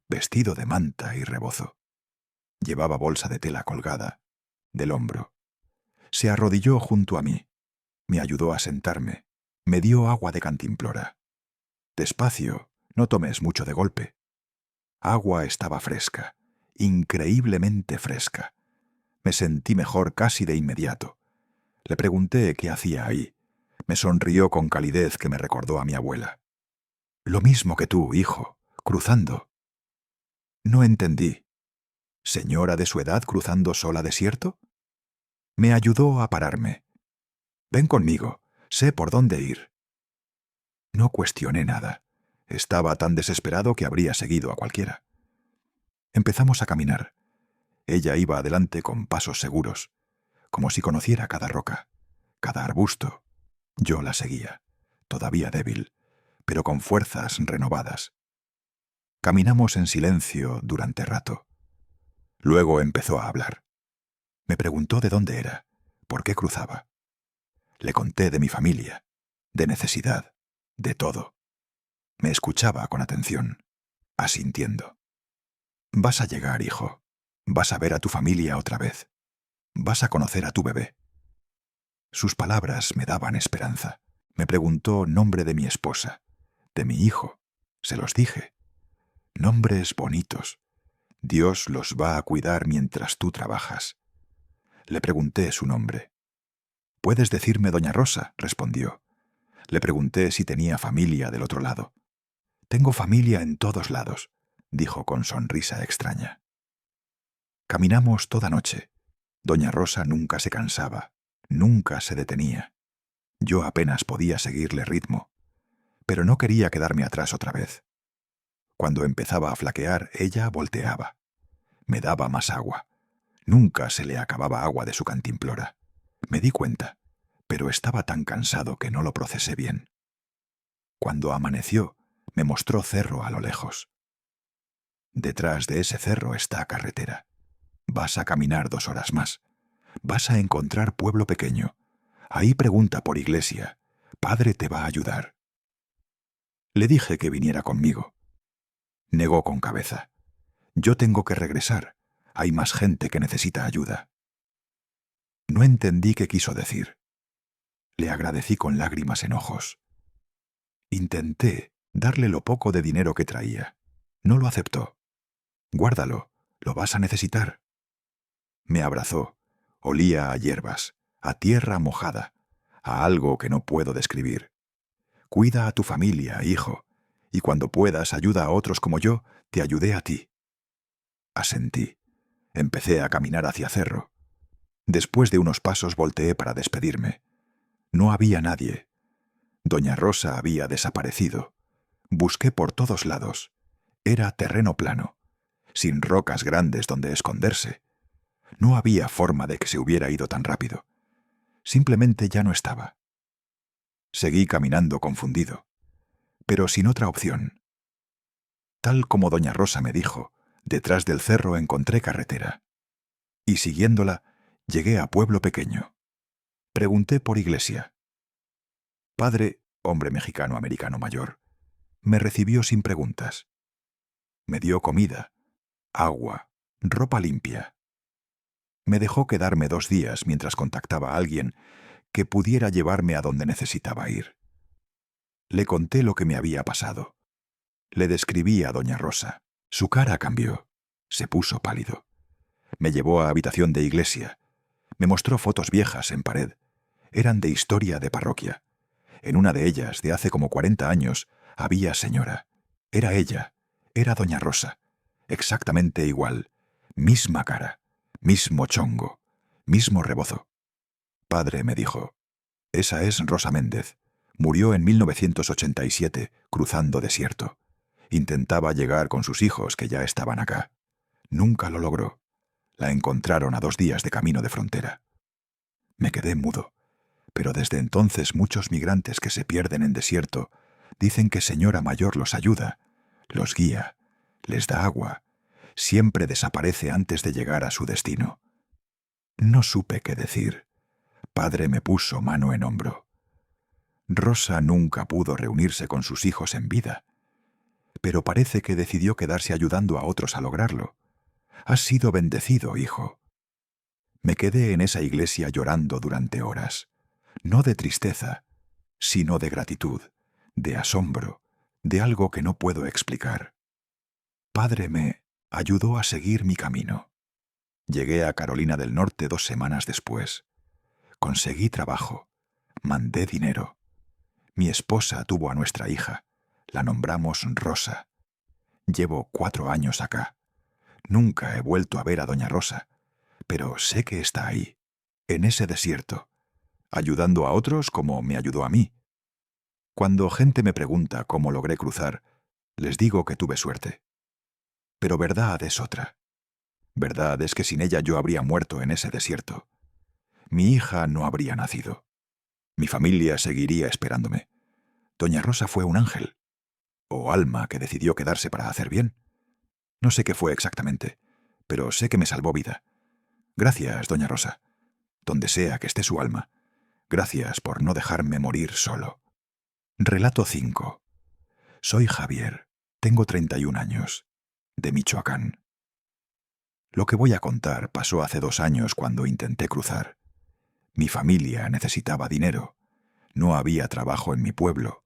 vestido de manta y rebozo. Llevaba bolsa de tela colgada del hombro. Se arrodilló junto a mí, me ayudó a sentarme, me dio agua de cantimplora. «Despacio, no tomes mucho de golpe». Agua estaba fresca, increíblemente fresca. Me sentí mejor casi de inmediato. Le pregunté qué hacía ahí. Me sonrió con calidez que me recordó a mi abuela. «Lo mismo que tú, hijo, cruzando». No entendí. ¿Señora de su edad cruzando sola desierto? Me ayudó a pararme. «Ven conmigo, sé por dónde ir». No cuestioné nada. Estaba tan desesperado que habría seguido a cualquiera. Empezamos a caminar. Ella iba adelante con pasos seguros, como si conociera cada roca, cada arbusto. Yo la seguía, todavía débil, pero con fuerzas renovadas. Caminamos en silencio durante rato. Luego empezó a hablar. Me preguntó de dónde era, por qué cruzaba. Le conté de mi familia, de necesidad, de todo. Me escuchaba con atención, asintiendo. «Vas a llegar, hijo. Vas a ver a tu familia otra vez. Vas a conocer a tu bebé». Sus palabras me daban esperanza. Me preguntó nombre de mi esposa, de mi hijo. Se los dije. Nombres bonitos. Dios los va a cuidar mientras tú trabajas. Le pregunté su nombre. «¿Puedes decirme doña Rosa?», respondió. Le pregunté si tenía familia del otro lado. «Tengo familia en todos lados», dijo con sonrisa extraña. Caminamos toda noche. Doña Rosa nunca se cansaba, nunca se detenía. Yo apenas podía seguirle ritmo, pero no quería quedarme atrás otra vez. Cuando empezaba a flaquear, ella volteaba. Me daba más agua. Nunca se le acababa agua de su cantimplora. Me di cuenta, pero estaba tan cansado que no lo procesé bien. Cuando amaneció, me mostró cerro a lo lejos. «Detrás de ese cerro está carretera. Vas a caminar 2 horas más. Vas a encontrar pueblo pequeño. Ahí pregunta por iglesia. Padre te va a ayudar. Le dije que viniera conmigo. Negó con cabeza. Yo tengo que regresar. Hay más gente que necesita ayuda. No entendí qué quiso decir. Le agradecí con lágrimas en ojos. Intenté darle lo poco de dinero que traía. No lo aceptó. Guárdalo, lo vas a necesitar. Me abrazó. Olía a hierbas, a tierra mojada, a algo que no puedo describir. Cuida a tu familia, hijo, y cuando puedas ayuda a otros como yo, te ayudé a ti. Asentí. Empecé a caminar hacia Cerro. Después de unos pasos volteé para despedirme. No había nadie. Doña Rosa había desaparecido. Busqué por todos lados. Era terreno plano, sin rocas grandes donde esconderse. No había forma de que se hubiera ido tan rápido. Simplemente ya no estaba. Seguí caminando confundido, pero sin otra opción. Tal como doña Rosa me dijo, detrás del cerro encontré carretera. Y siguiéndola, llegué a pueblo pequeño. Pregunté por iglesia. Padre, hombre mexicano-americano mayor, me recibió sin preguntas. Me dio comida, agua, ropa limpia. Me dejó quedarme 2 días mientras contactaba a alguien que pudiera llevarme a donde necesitaba ir. Le conté lo que me había pasado. Le describí a doña Rosa. Su cara cambió. Se puso pálido. Me llevó a habitación de iglesia. Me mostró fotos viejas en pared. Eran de historia de parroquia. En una de ellas, de hace como 40 años, había señora. Era ella. Era doña Rosa. Exactamente igual. Misma cara. Mismo chongo. Mismo rebozo. Padre, me dijo, esa es Rosa Méndez. Murió en 1987, cruzando desierto. Intentaba llegar con sus hijos, que ya estaban acá. Nunca lo logró. La encontraron a 2 días de camino de frontera. Me quedé mudo, pero desde entonces muchos migrantes que se pierden en desierto dicen que señora mayor los ayuda, los guía, les da agua, siempre desaparece antes de llegar a su destino. No supe qué decir. Padre me puso mano en hombro. Rosa nunca pudo reunirse con sus hijos en vida, pero parece que decidió quedarse ayudando a otros a lograrlo. Has sido bendecido, hijo. Me quedé en esa iglesia llorando durante horas, no de tristeza, sino de gratitud, de asombro, de algo que no puedo explicar. Padre me ayudó a seguir mi camino. Llegué a Carolina del Norte 2 semanas después. Conseguí trabajo, mandé dinero. Mi esposa tuvo a nuestra hija. La nombramos Rosa. Llevo 4 años acá. Nunca he vuelto a ver a doña Rosa, pero sé que está ahí, en ese desierto, ayudando a otros como me ayudó a mí. Cuando gente me pregunta cómo logré cruzar, les digo que tuve suerte. Pero verdad es otra. Verdad es que sin ella yo habría muerto en ese desierto. Mi hija no habría nacido. Mi familia seguiría esperándome. Doña Rosa fue un ángel, o alma que decidió quedarse para hacer bien. No sé qué fue exactamente, pero sé que me salvó vida. Gracias, doña Rosa. Donde sea que esté su alma. Gracias por no dejarme morir solo. Relato 5. Soy Javier. Tengo 31 años. De Michoacán. Lo que voy a contar pasó hace 2 años cuando intenté cruzar. Mi familia necesitaba dinero. No había trabajo en mi pueblo.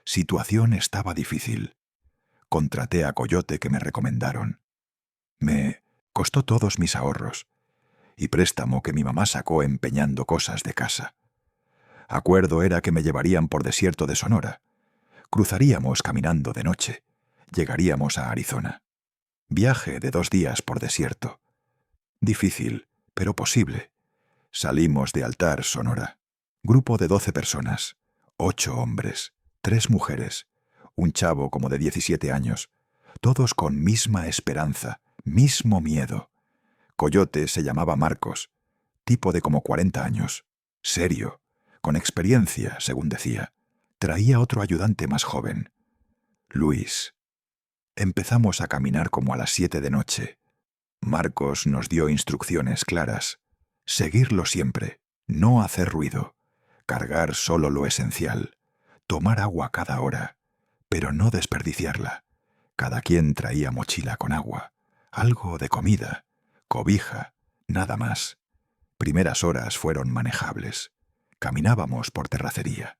Situación estaba difícil. Contraté a Coyote que me recomendaron. Me costó todos mis ahorros y préstamo que mi mamá sacó empeñando cosas de casa. Acuerdo era que me llevarían por desierto de Sonora. Cruzaríamos caminando de noche. Llegaríamos a Arizona. Viaje de 2 días por desierto. Difícil, pero posible. Salimos de Altar, Sonora. Grupo de 12 personas. 8 hombres, 3 mujeres, un chavo como de 17 años. Todos con misma esperanza, mismo miedo. Coyote se llamaba Marcos, tipo de como 40 años. Serio, con experiencia, según decía. Traía otro ayudante más joven. Luis. Empezamos a caminar como a las 7 de noche. Marcos nos dio instrucciones claras. Seguirlo siempre, no hacer ruido. cargar solo lo esencial, tomar agua cada hora, pero no desperdiciarla. Cada quien traía mochila con agua, algo de comida, cobija, nada más. Primeras horas fueron manejables. Caminábamos por terracería,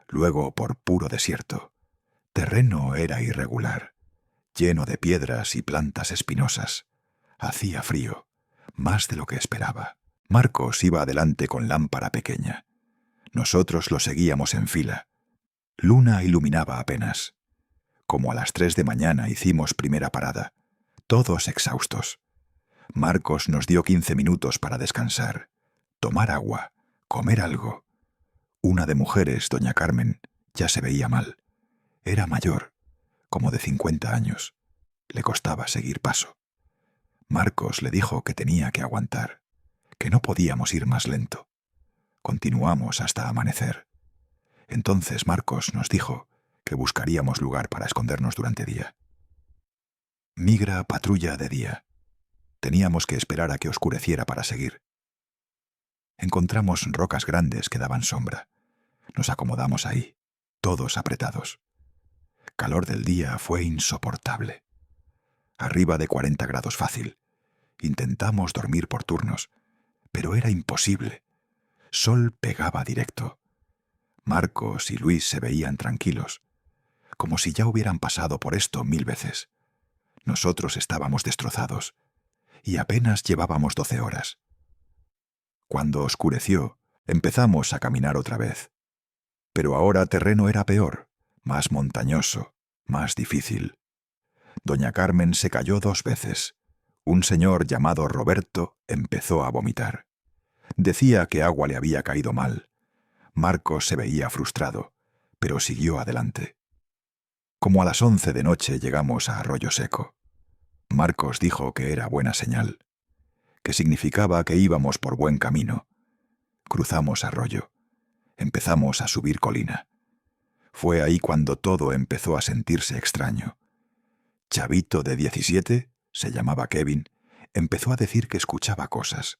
luego por puro desierto. Terreno era irregular, lleno de piedras y plantas espinosas. Hacía frío, más de lo que esperaba. Marcos iba adelante con lámpara pequeña. Nosotros lo seguíamos en fila. Luna iluminaba apenas. Como a las 3 de mañana hicimos primera parada, todos exhaustos. Marcos nos dio 15 minutos para descansar, tomar agua, comer algo. Una de mujeres, doña Carmen, ya se veía mal. Era mayor, como de 50 años. Le costaba seguir paso. Marcos le dijo que tenía que aguantar, que no podíamos ir más lento. Continuamos hasta amanecer. Entonces Marcos nos dijo que buscaríamos lugar para escondernos durante día. Migra patrulla de día. Teníamos que esperar a que oscureciera para seguir. Encontramos rocas grandes que daban sombra. Nos acomodamos ahí, todos apretados. Calor del día fue insoportable. Arriba de 40 grados fácil. Intentamos dormir por turnos, pero era imposible. Sol pegaba directo. Marcos y Luis se veían tranquilos, como si ya hubieran pasado por esto 1000 veces. Nosotros estábamos destrozados, y apenas llevábamos 12 horas. Cuando oscureció, empezamos a caminar otra vez. Pero ahora terreno era peor, más montañoso, más difícil. Doña Carmen se cayó 2 veces. Un señor llamado Roberto empezó a vomitar. Decía que agua le había caído mal. Marcos se veía frustrado, pero siguió adelante. Como a las 11 de noche llegamos a Arroyo Seco. Marcos dijo que era buena señal, que significaba que íbamos por buen camino. Cruzamos arroyo. Empezamos a subir colina. Fue ahí cuando todo empezó a sentirse extraño. Chavito de 17, se llamaba Kevin, empezó a decir que escuchaba cosas,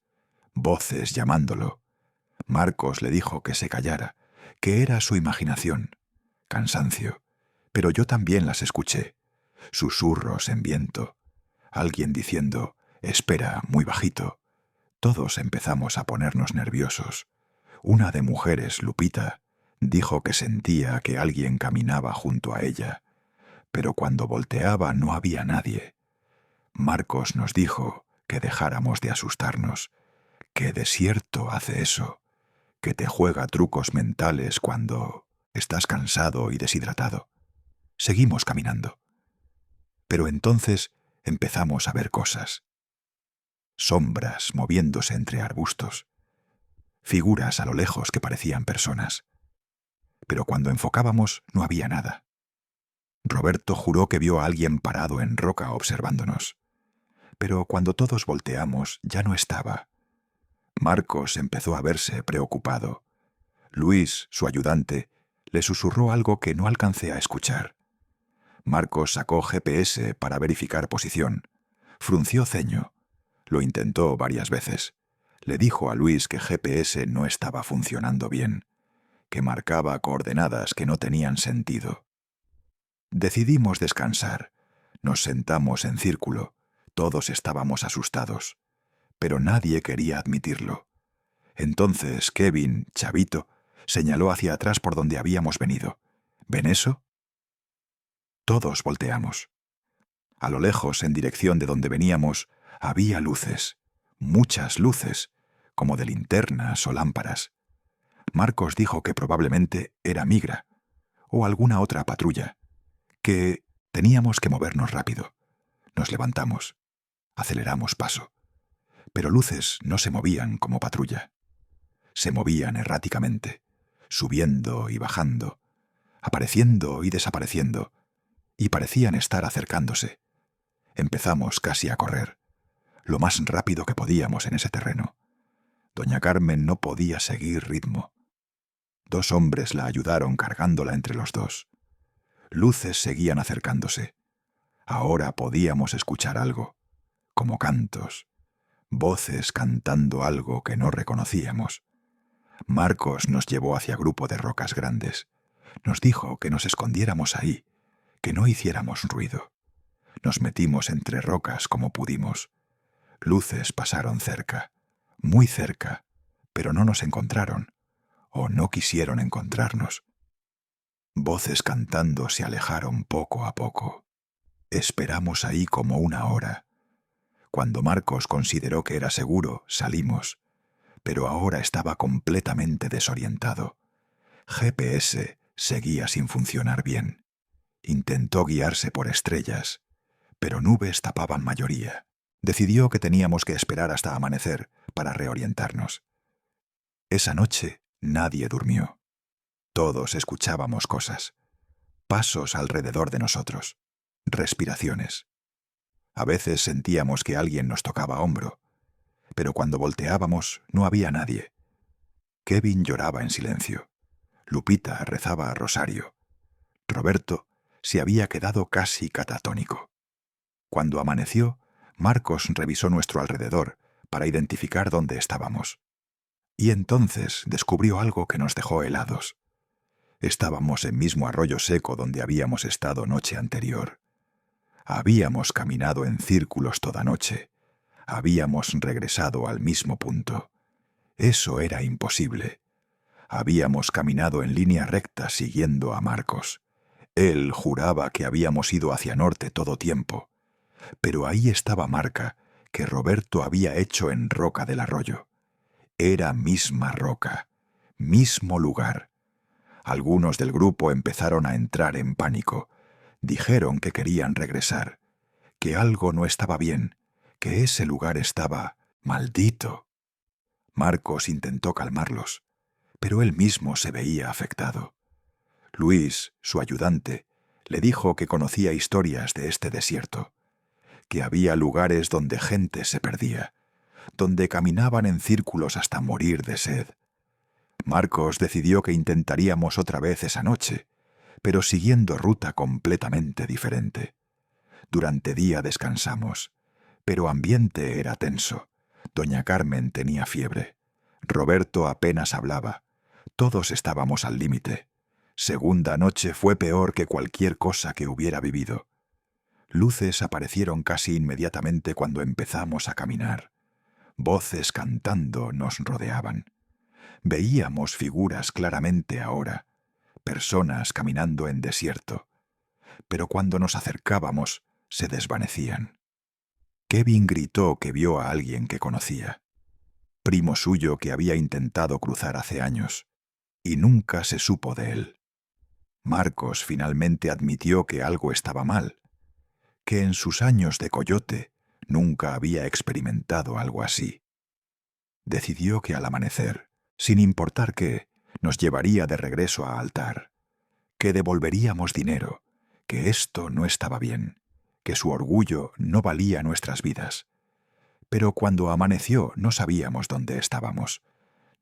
voces llamándolo. Marcos le dijo que se callara, que era su imaginación, cansancio, pero yo también las escuché, susurros en viento, alguien diciendo, espera, muy bajito. Todos empezamos a ponernos nerviosos. Una de mujeres, Lupita, dijo que sentía que alguien caminaba junto a ella, pero cuando volteaba no había nadie. Marcos nos dijo que dejáramos de asustarnos, que desierto hace eso, que te juega trucos mentales cuando estás cansado y deshidratado. Seguimos caminando. Pero entonces empezamos a ver cosas. Sombras moviéndose entre arbustos. Figuras a lo lejos que parecían personas. Pero cuando enfocábamos no había nada. Roberto juró que vio a alguien parado en roca observándonos. Pero cuando todos volteamos ya no estaba. Marcos empezó a verse preocupado. Luis, su ayudante, le susurró algo que no alcancé a escuchar. Marcos sacó GPS para verificar posición. Frunció ceño. Lo intentó varias veces. Le dijo a Luis que GPS no estaba funcionando bien, que marcaba coordenadas que no tenían sentido. Decidimos descansar. Nos sentamos en círculo. Todos estábamos asustados, pero nadie quería admitirlo. Entonces Kevin, chavito, señaló hacia atrás por donde habíamos venido. ¿Ven eso? Todos volteamos. A lo lejos, en dirección de donde veníamos, había luces, muchas luces, como de linternas o lámparas. Marcos dijo que probablemente era migra, o alguna otra patrulla, que teníamos que movernos rápido. Nos levantamos, aceleramos paso, pero luces no se movían como patrulla. Se movían erráticamente, subiendo y bajando, apareciendo y desapareciendo, y parecían estar acercándose. Empezamos casi a correr, lo más rápido que podíamos en ese terreno. Doña Carmen no podía seguir ritmo. 2 hombres la ayudaron cargándola entre los dos. Luces seguían acercándose. Ahora podíamos escuchar algo, como cantos, voces cantando algo que no reconocíamos. Marcos nos llevó hacia grupo de rocas grandes. Nos dijo que nos escondiéramos ahí, que no hiciéramos ruido. Nos metimos entre rocas como pudimos. Luces pasaron cerca, muy cerca, pero no nos encontraron, o no quisieron encontrarnos. Voces cantando se alejaron poco a poco. Esperamos ahí como una hora. Cuando Marcos consideró que era seguro, salimos, pero ahora estaba completamente desorientado. GPS seguía sin funcionar bien. Intentó guiarse por estrellas, pero nubes tapaban mayoría. Decidió que teníamos que esperar hasta amanecer para reorientarnos. Esa noche nadie durmió. Todos escuchábamos cosas. Pasos alrededor de nosotros. Respiraciones. A veces sentíamos que alguien nos tocaba hombro, pero cuando volteábamos no había nadie. Kevin lloraba en silencio. Lupita rezaba a rosario. Roberto se había quedado casi catatónico. Cuando amaneció, Marcos revisó nuestro alrededor para identificar dónde estábamos. Y entonces descubrió algo que nos dejó helados. Estábamos en mismo arroyo seco donde habíamos estado noche anterior. Habíamos caminado en círculos toda noche. Habíamos regresado al mismo punto. Eso era imposible. Habíamos caminado en línea recta siguiendo a Marcos. Él juraba que habíamos ido hacia norte todo tiempo, pero ahí estaba marca que Roberto había hecho en roca del arroyo. Era misma roca, mismo lugar. Algunos del grupo empezaron a entrar en pánico. Dijeron que querían regresar, que algo no estaba bien, que ese lugar estaba maldito. Marcos intentó calmarlos, pero él mismo se veía afectado. Luis, su ayudante, le dijo que conocía historias de este desierto, que había lugares donde gente se perdía, donde caminaban en círculos hasta morir de sed. Marcos decidió que intentaríamos otra vez esa noche, pero siguiendo ruta completamente diferente. Durante día descansamos, pero ambiente era tenso. Doña Carmen tenía fiebre. Roberto apenas hablaba. Todos estábamos al límite. Segunda noche fue peor que cualquier cosa que hubiera vivido. Luces aparecieron casi inmediatamente cuando empezamos a caminar. Voces cantando nos rodeaban. Veíamos figuras claramente ahora, personas caminando en desierto, pero cuando nos acercábamos se desvanecían. Kevin gritó que vio a alguien que conocía, primo suyo que había intentado cruzar hace años, y nunca se supo de él. Marcos finalmente admitió que algo estaba mal, que en sus años de coyote nunca había experimentado algo así. Decidió que al amanecer, sin importar qué, nos llevaría de regreso a Altar, que devolveríamos dinero, que esto no estaba bien, que su orgullo no valía nuestras vidas. Pero cuando amaneció no sabíamos dónde estábamos.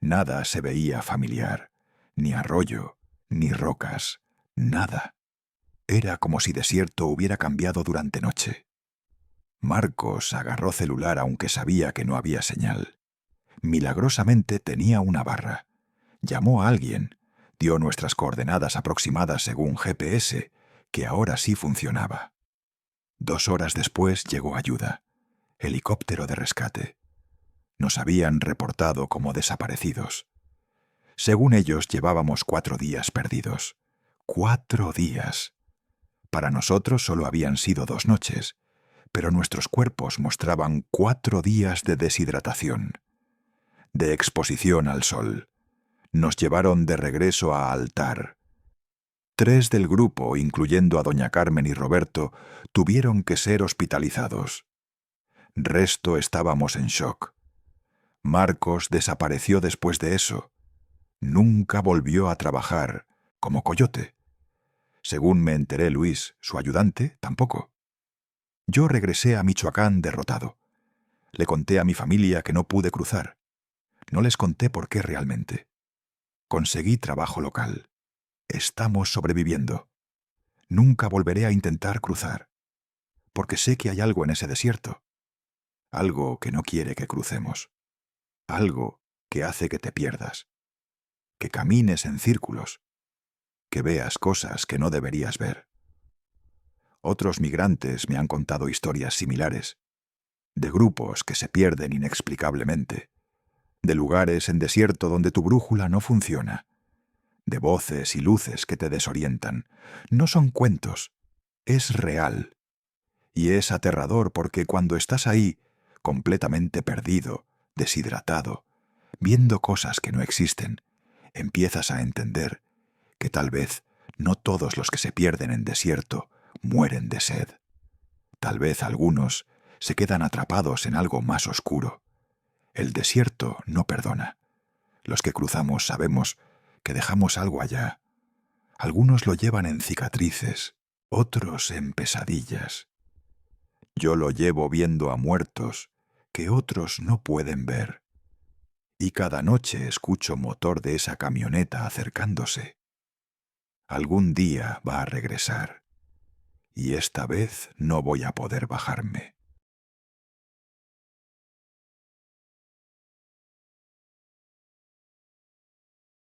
Nada se veía familiar, ni arroyo, ni rocas, nada. Era como si desierto hubiera cambiado durante noche. Marcos agarró celular aunque sabía que no había señal. Milagrosamente tenía una barra. Llamó a alguien, dio nuestras coordenadas aproximadas según GPS, que ahora sí funcionaba. 2 horas después llegó ayuda. Helicóptero de rescate. Nos habían reportado como desaparecidos. Según ellos, llevábamos 4 días perdidos. 4 días. Para nosotros solo habían sido 2 noches, pero nuestros cuerpos mostraban 4 días de deshidratación, de exposición al sol. Nos llevaron de regreso a Altar. 3 del grupo, incluyendo a doña Carmen y Roberto, tuvieron que ser hospitalizados. Resto estábamos en shock. Marcos desapareció después de eso. Nunca volvió a trabajar como coyote. Según me enteré, Luis, su ayudante, tampoco. Yo regresé a Michoacán derrotado. Le conté a mi familia que no pude cruzar. No les conté por qué realmente. Conseguí trabajo local. Estamos sobreviviendo. Nunca volveré a intentar cruzar, porque sé que hay algo en ese desierto. Algo que no quiere que crucemos. Algo que hace que te pierdas. que camines en círculos, que veas cosas que no deberías ver. Otros migrantes me han contado historias similares, de grupos que se pierden inexplicablemente, de lugares en desierto donde tu brújula no funciona, de voces y luces que te desorientan. No son cuentos, es real. Y es aterrador porque cuando estás ahí, completamente perdido, deshidratado, viendo cosas que no existen, empiezas a entender que tal vez no todos los que se pierden en desierto mueren de sed. Tal vez algunos se quedan atrapados en algo más oscuro. El desierto no perdona. Los que cruzamos sabemos que dejamos algo allá. Algunos lo llevan en cicatrices, otros en pesadillas. Yo lo llevo viendo a muertos que otros no pueden ver. Y cada noche escucho motor de esa camioneta acercándose. Algún día va a regresar. Y esta vez no voy a poder bajarme.